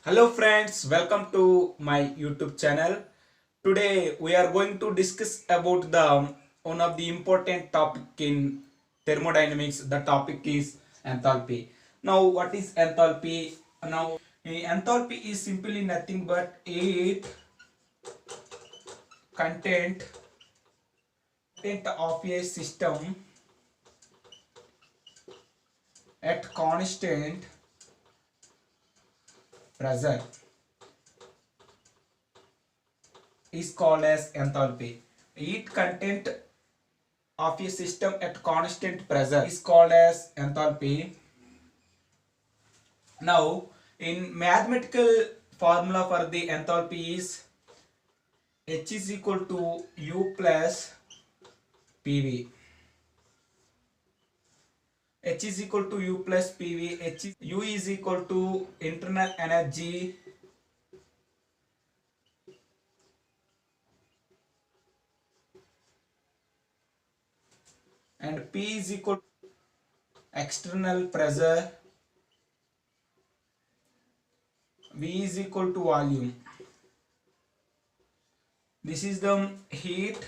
Hello friends, welcome to my YouTube channel. Today we are going to discuss about the one of the important topic in thermodynamics. The topic is enthalpy. Now what is enthalpy? Now enthalpy is simply nothing but it content of a system at constant pressure is called as enthalpy. Heat content of a system at constant pressure is called as enthalpy. Now, in mathematical formula for the enthalpy is H is equal to U plus PV. H is equal to U plus PV. U is equal to internal energy and P is equal to external pressure. V is equal to volume. This is the heat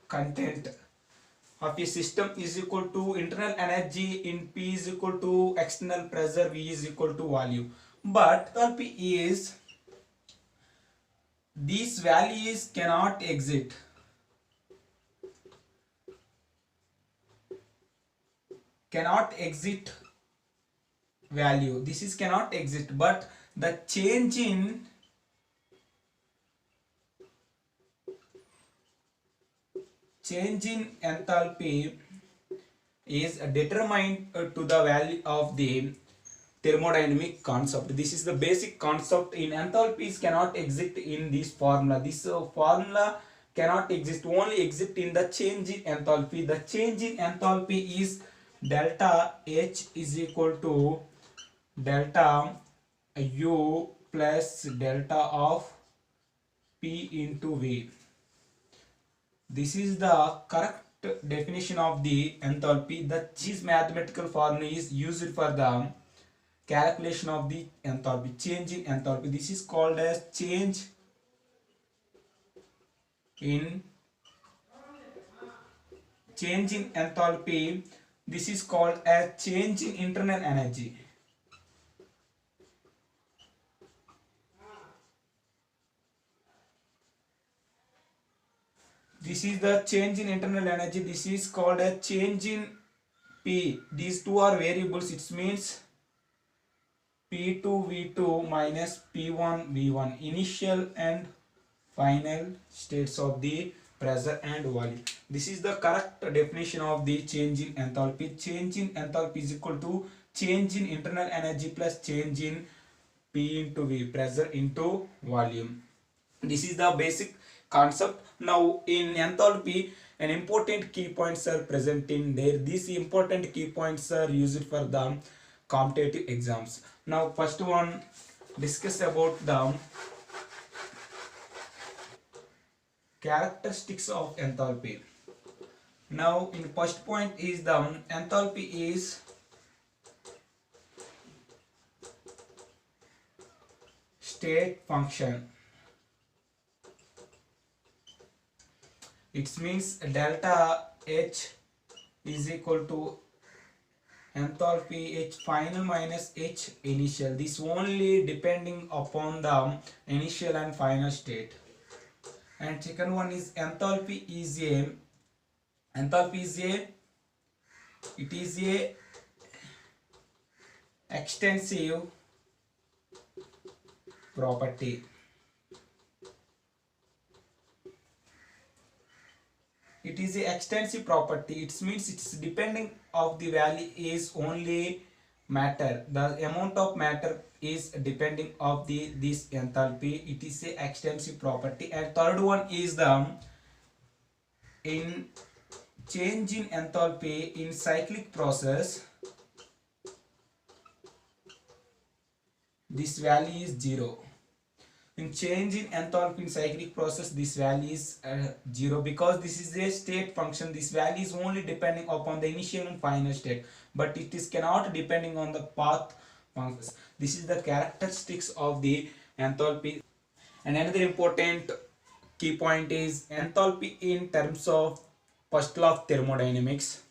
content of a system is equal to internal energy in P is equal to external pressure, V is equal to volume. But enthalpy is these values cannot exit value. This is cannot exit, but the change in enthalpy is determined to the value of the thermodynamic concept. This is the basic concept in enthalpies cannot exist in this formula. This formula cannot exist, only exist in the change in enthalpy. The change in enthalpy is delta H is equal to delta U plus delta of P into V. This is the correct definition of the enthalpy. This mathematical formula is used for the calculation of the enthalpy, change in enthalpy. This is called as in change in enthalpy. This is called as change in internal energy. This is the change in internal energy. This is called a change in P. These two are variables. It means P2 V2 minus P1 V1, initial and final states of the pressure and volume. This is the correct definition of the change in enthalpy. Change in enthalpy is equal to change in internal energy plus change in P into V, pressure into volume. This is the basic concept. Now in enthalpy, an important key points are present in there. These important key points are used for the competitive exams. Now first one, discuss about the characteristics of enthalpy. Now in first point is the enthalpy is state function. It means delta H is equal to enthalpy H final minus H initial. This only depending upon the initial and final state. And second one is enthalpy is a extensive property. It is a extensive property. It means it's depending of the value is only matter. The amount of matter is depending of this enthalpy. It is a extensive property. And third one is the in change in enthalpy in cyclic process. This value is 0. In change in enthalpy in cyclic process, this value is 0 because this is a state function. This value is only depending upon the initial and final state, but it is cannot depending on the path functions. This is the characteristics of the enthalpy. And another important key point is enthalpy in terms of first law of thermodynamics.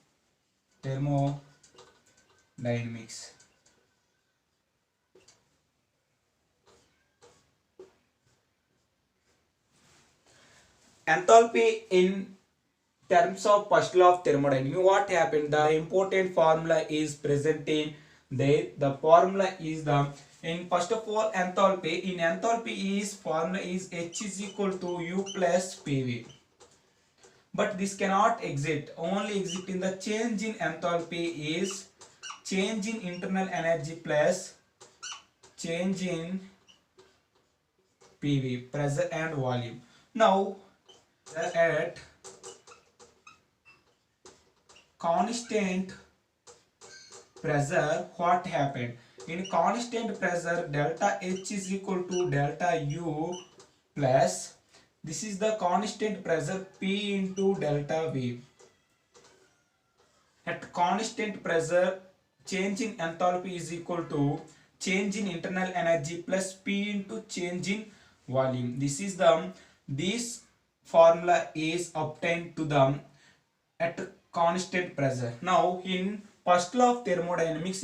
Enthalpy in terms of first law of thermodynamics, what happened? The important formula is present in there. The formula is the, in first of all, enthalpy. In enthalpy is formula is H is equal to U plus PV. But this cannot exist. Only exist in the change in enthalpy is change in internal energy plus change in PV, pressure and volume. Now at constant pressure, what happened? In constant pressure, delta H is equal to delta U plus, this is the constant pressure, P into delta V. At constant pressure, change in enthalpy is equal to change in internal energy plus P into change in volume. This formula is obtained to the at constant pressure. Now in first law of thermodynamics,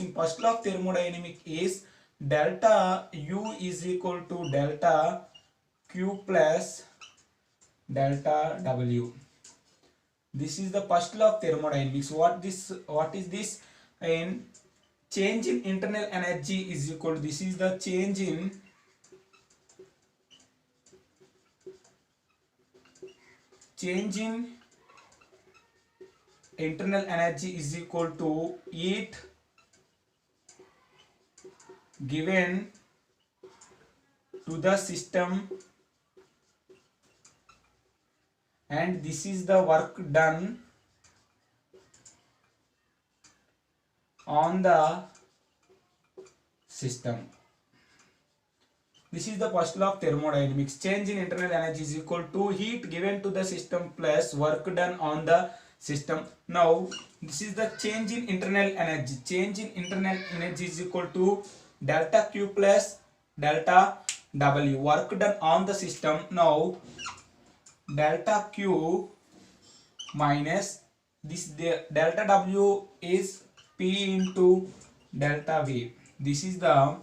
is delta U is equal to delta Q plus delta W. This is the first law of thermodynamics. What is this? In change in internal energy is equal to, this is the change in internal energy is equal to heat given to the system, and this is the work done on the system. This is the first law of thermodynamics. Change in internal energy is equal to heat given to the system plus work done on the system. Now this is the change in internal energy. Change in internal energy is equal to delta Q plus delta W, work done on the system. Now delta Q minus this, the delta W is P into delta V. This is the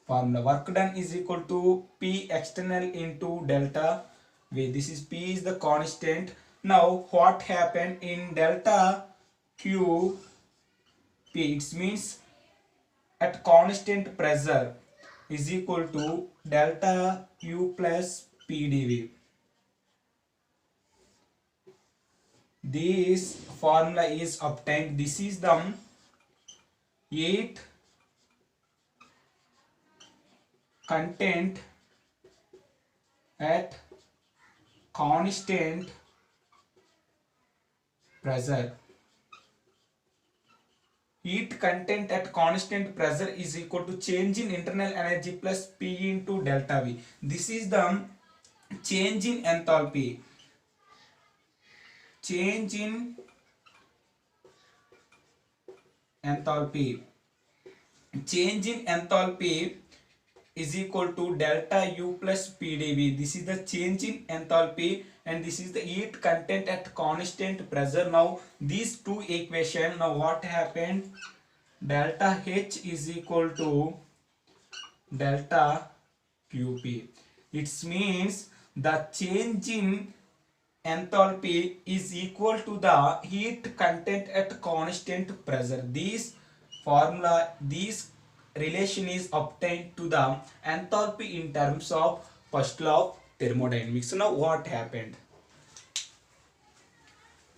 formula. Work done is equal to P external into delta V. This is P is the constant. Now what happened in delta Q P? It means at constant pressure is equal to delta U plus P dV. This formula is obtained. This is the heat content at constant pressure. Heat content at constant pressure is equal to change in internal energy plus P into delta V. This is the change in enthalpy. Change in enthalpy. Change in enthalpy is equal to delta U plus P dV. This is the change in enthalpy, and this is the heat content at constant pressure. Now these two equations, now what happened? Delta H is equal to delta QP. It means the change in enthalpy is equal to the heat content at constant pressure. This relation is obtained to the enthalpy in terms of first law of thermodynamics. So now what happened?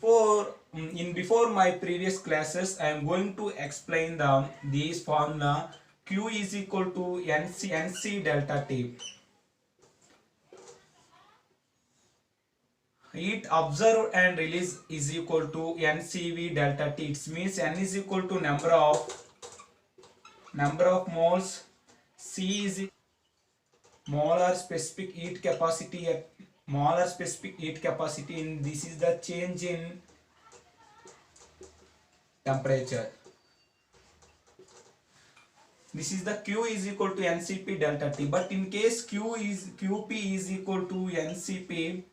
Before my previous classes, I am going to explain this formula. Q is equal to NC delta T. Heat observed and released is equal to NCV delta T. It means N is equal to number of moles, C is molar specific heat capacity at molar specific heat capacity in this is the change in temperature. This is the Q is equal to Ncp delta T, but in case Qp is equal to Ncp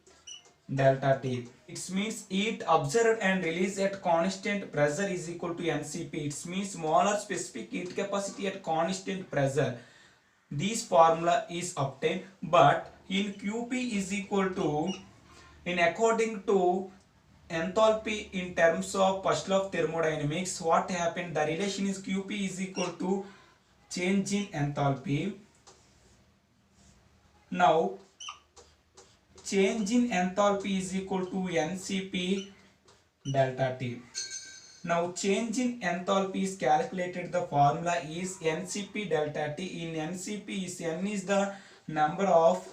delta T, it means heat observed and released at constant pressure is equal to Ncp. It means molar specific heat capacity at constant pressure. This formula is obtained, but in Qp is equal to, in according to enthalpy in terms of first law of thermodynamics, what happened, the relation is Qp is equal to change in enthalpy. Now change in enthalpy is equal to Ncp delta T. Now change in enthalpy is calculated, the formula is Ncp delta T. In Ncp is N is the number of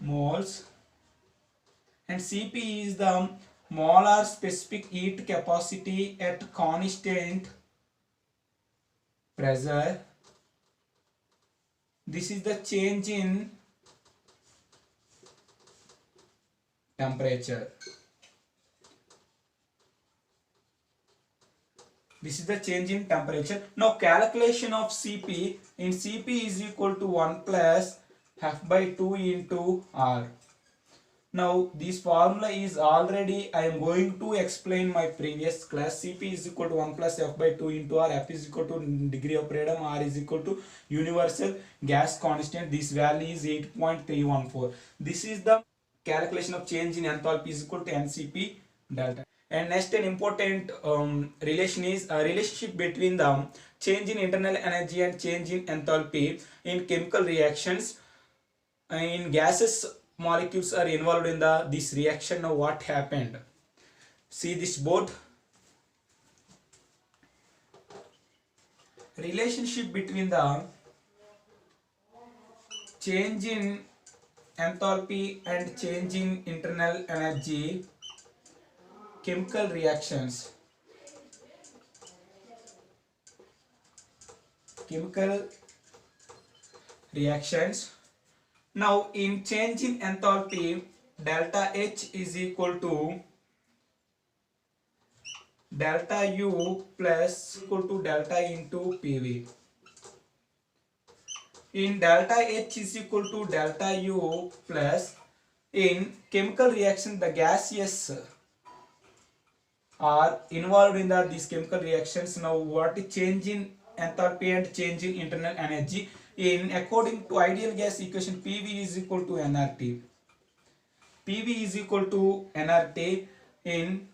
moles and Cp is the molar specific heat capacity at constant pressure. This is the change in temperature. This is the change in temperature. Now calculation of Cp, in Cp is equal to 1 plus F by 2 into R. Now this formula is already, I am going to explain my previous class. Cp is equal to 1 plus F by 2 into R. F is equal to degree of freedom. R is equal to universal gas constant. This value is 8.314. This is the calculation of change in enthalpy is equal to Ncp delta. And next, an important relation is a relationship between the change in internal energy and change in enthalpy in chemical reactions. In gases, molecules are involved in this reaction. Now what happened? See this board. Relationship between the change in enthalpy and change in internal energy chemical reactions. Now in change in enthalpy, delta H is equal to delta U plus equal to delta into PV. In delta H is equal to delta U plus, in chemical reaction the gases are involved in these chemical reactions. Now what is change in enthalpy and change in internal energy? In according to ideal gas equation, PV is equal to nRT. PV is equal to nRT. In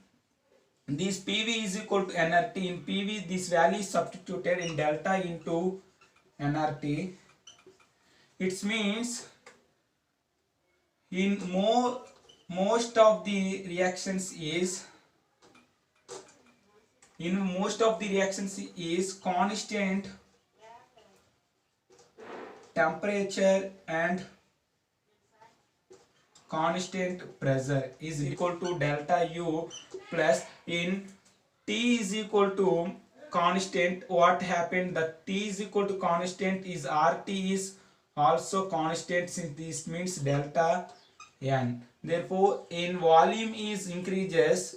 this PV is equal to nRT. In PV this value is substituted in delta into nRT. It means in most of the reactions is constant temperature and constant pressure is equal to delta U plus, in T is equal to constant. What happened, the T is equal to constant is RT is also constant, since this means delta N. Therefore in volume is increases,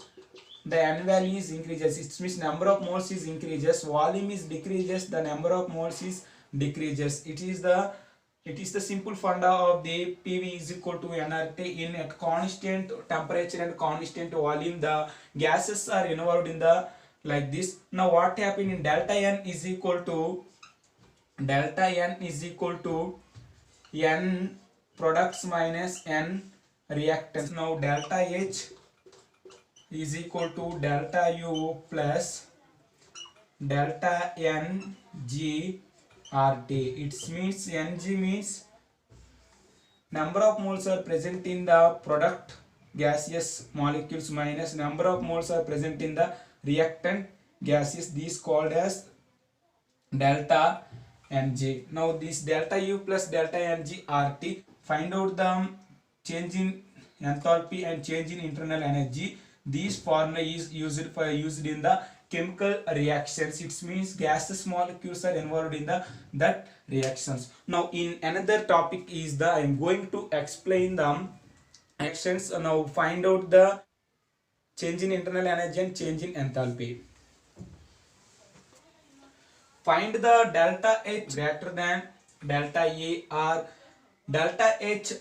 the N value is increases. It means number of moles is increases, volume is decreases, the number of moles is decreases. It is the simple formula of the PV is equal to nRT. In at constant temperature and constant volume, the gases are involved in the like this. Now what happened, in delta N is equal to N products minus N reactants. Now delta H is equal to delta U plus delta N G RT. It means Ng means number of moles are present in the product gaseous molecules minus number of moles are present in the reactant gases. This called as delta Ng. Now this delta U plus delta Ng RT, find out the change in enthalpy and change in internal energy. This formula is used in the chemical reactions. It means gaseous molecules are involved in the that reactions. Now in another topic is the I am going to explain the actions. Now find out the change in internal energy and change in enthalpy. Find the delta H greater than delta A or delta H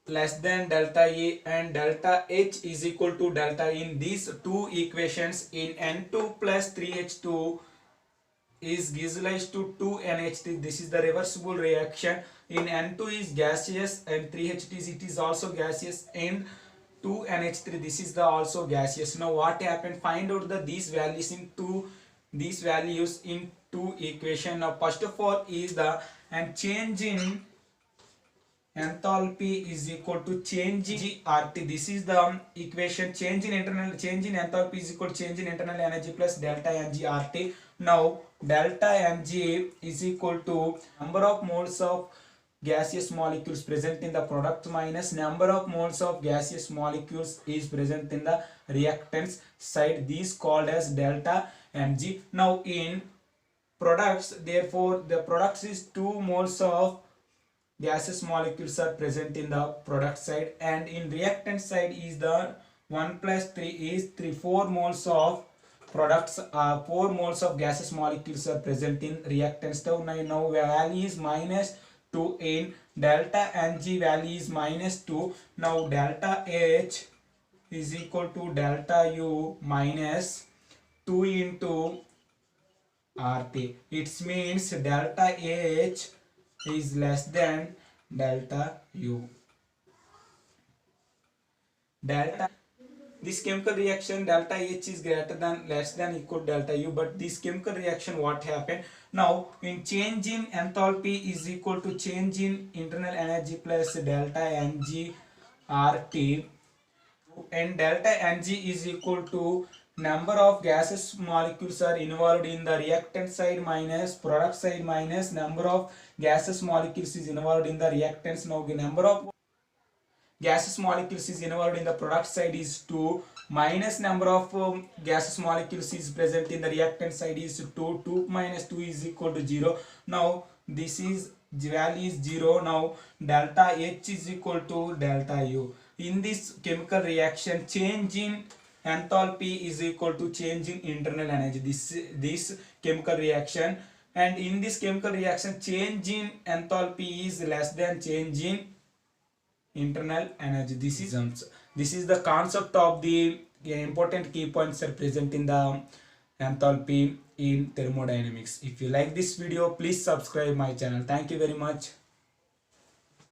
less than delta A and delta H is equal to delta. In these two equations, in N2 plus 3H2 is gives rise to 2NH3. This is the reversible reaction. In N2 is gaseous and 3H2 it is also gaseous, and 2NH3 this is the also gaseous. Now what happened? Find out the these values in two equation. Now first of all is the and change in enthalpy is equal to change in RT. This is the equation. Change in enthalpy is equal to change in internal energy plus delta Ng RT. Now delta Ng is equal to number of moles of gaseous molecules present in the product minus number of moles of gaseous molecules is present in the reactants side. These called as delta Mg. Now in products, therefore the products is 2 moles of gaseous molecules are present in the product side, and in reactant side is the 1 plus 3 is 4 moles of products, 4 moles of gaseous molecules are present in reactants. Now value is minus 2 in delta Ng value is minus 2. Now delta H is equal to delta U minus 2 into RT. It means delta H is less than delta U. Delta this chemical reaction delta H is greater than less than equal to delta U, but this chemical reaction what happened? Now in change in enthalpy is equal to change in internal energy plus delta Ng RT, and delta Ng is equal to number of gaseous molecules are involved in the reactant side minus product side minus number of gaseous molecules is involved in the reactants. Now the number of gaseous molecules is involved in the product side is 2 minus number of gaseous molecules is present in the reactant side is 2. 2 minus 2 is equal to 0. Now this is value is 0. Now delta H is equal to delta U. In this chemical reaction, change in enthalpy is equal to change in internal energy. This chemical reaction, and in this chemical reaction change in enthalpy is less than change in internal energy. This is the concept of the important key points are present in the enthalpy in thermodynamics. If you like this video, please subscribe my channel. Thank you very much.